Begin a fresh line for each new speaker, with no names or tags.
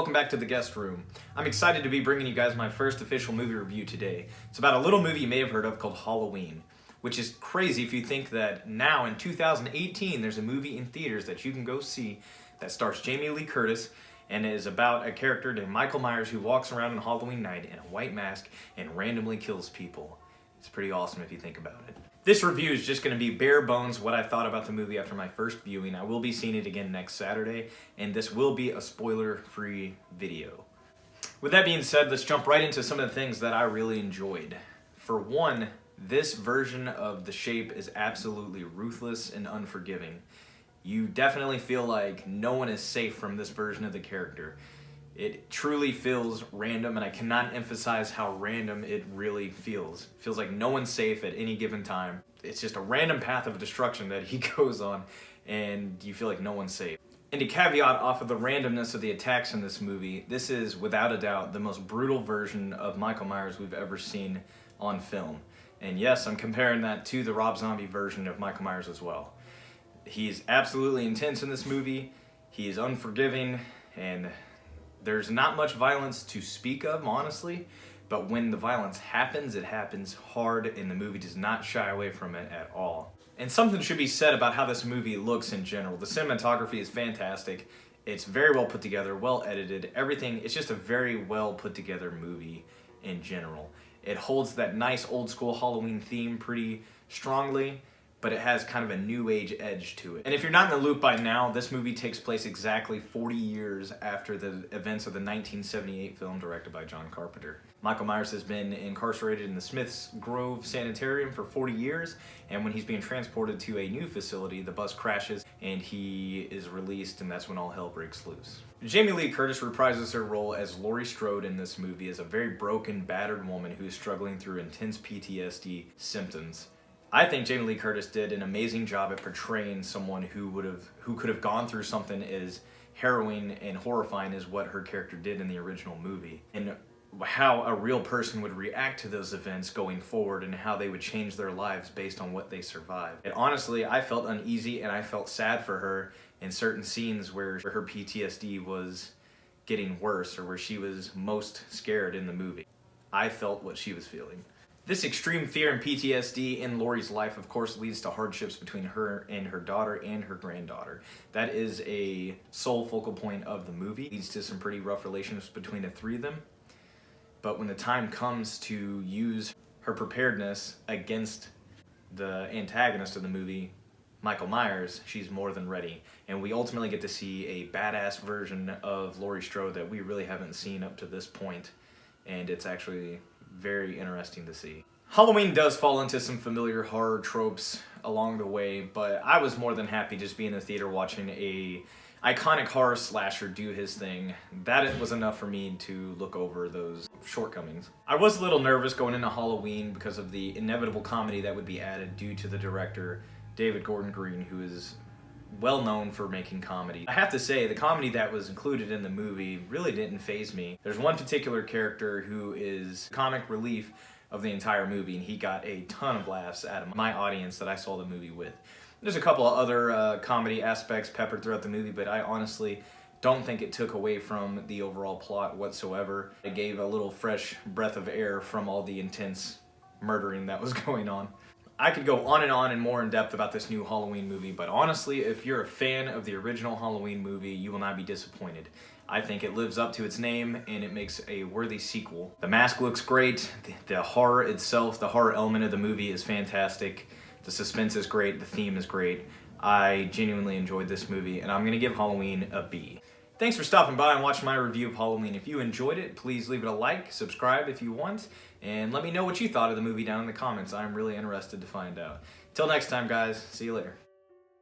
welcome back to the guest room. I'm excited to be bringing you guys my first official movie review today. It's about a little movie you may have heard of called Halloween, which is crazy if you think that now in 2018 there's a movie in theaters that you can go see that stars Jamie Lee Curtis and is about a character named Michael Myers who walks around on Halloween night in a white mask and randomly kills people. It's pretty awesome if you think about it. This review is just going to be bare bones what I thought about the movie after my first viewing. I will be seeing it again next Saturday, and this will be a spoiler-free video. With that being said, let's jump right into some of the things that I really enjoyed. For one, this version of The Shape is absolutely ruthless and unforgiving. You definitely feel like no one is safe from this version of the character. It truly feels random, and I cannot emphasize how random it really feels. It feels like no one's safe at any given time. It's just a random path of destruction that he goes on, and you feel like no one's safe. And to caveat off of the randomness of the attacks in this movie, this is without a doubt the most brutal version of Michael Myers we've ever seen on film. And yes, I'm comparing that to the Rob Zombie version of Michael Myers as well. He's absolutely intense in this movie. He is unforgiving, and there's not much violence to speak of, honestly, but when the violence happens, it happens hard, and the movie does not shy away from it at all. And something should be said about how this movie looks in general. The cinematography is fantastic. It's very well put together, well edited, everything. It's just a very well put together movie in general. It holds that nice old school Halloween theme pretty strongly, but it has kind of a new age edge to it. And if you're not in the loop by now, this movie takes place exactly 40 years after the events of the 1978 film directed by John Carpenter. Michael Myers has been incarcerated in the Smith's Grove Sanitarium for 40 years, and when he's being transported to a new facility, the bus crashes and he is released, and that's when all hell breaks loose. Jamie Lee Curtis reprises her role as Laurie Strode in this movie as a very broken, battered woman who is struggling through intense PTSD symptoms. I think Jamie Lee Curtis did an amazing job at portraying someone who could have gone through something as harrowing and horrifying as what her character did in the original movie, and how a real person would react to those events going forward and how they would change their lives based on what they survived. And honestly, I felt uneasy and I felt sad for her in certain scenes where her PTSD was getting worse or where she was most scared in the movie. I felt what she was feeling. This extreme fear and PTSD in Laurie's life, of course, leads to hardships between her and her daughter and her granddaughter. That is a sole focal point of the movie. It leads to some pretty rough relationships between the three of them. But when the time comes to use her preparedness against the antagonist of the movie, Michael Myers, she's more than ready. And we ultimately get to see a badass version of Laurie Strode that we really haven't seen up to this point. And it's actually very interesting to see. Halloween does fall into some familiar horror tropes along the way, but I was more than happy just being in the theater watching a iconic horror slasher do his thing. That was enough for me to look over those shortcomings. I was a little nervous going into Halloween because of the inevitable comedy that would be added due to the director, David Gordon Green, who is well known for making comedy. I have to say, the comedy that was included in the movie really didn't faze me. There's one particular character who is comic relief of the entire movie, and he got a ton of laughs out of my audience that I saw the movie with. There's a couple of other comedy aspects peppered throughout the movie, but I honestly don't think it took away from the overall plot whatsoever. It gave a little fresh breath of air from all the intense murdering that was going on. I could go on and more in depth about this new Halloween movie, but honestly, if you're a fan of the original Halloween movie, you will not be disappointed. I think it lives up to its name, and it makes a worthy sequel. The mask looks great, the horror itself, the horror element of the movie is fantastic, the suspense is great, the theme is great. I genuinely enjoyed this movie, and I'm going to give Halloween a B. Thanks for stopping by and watching my review of Halloween. If you enjoyed it, please leave it a like, subscribe if you want, and let me know what you thought of the movie down in the comments. I'm really interested to find out. Till next time, guys. See you later.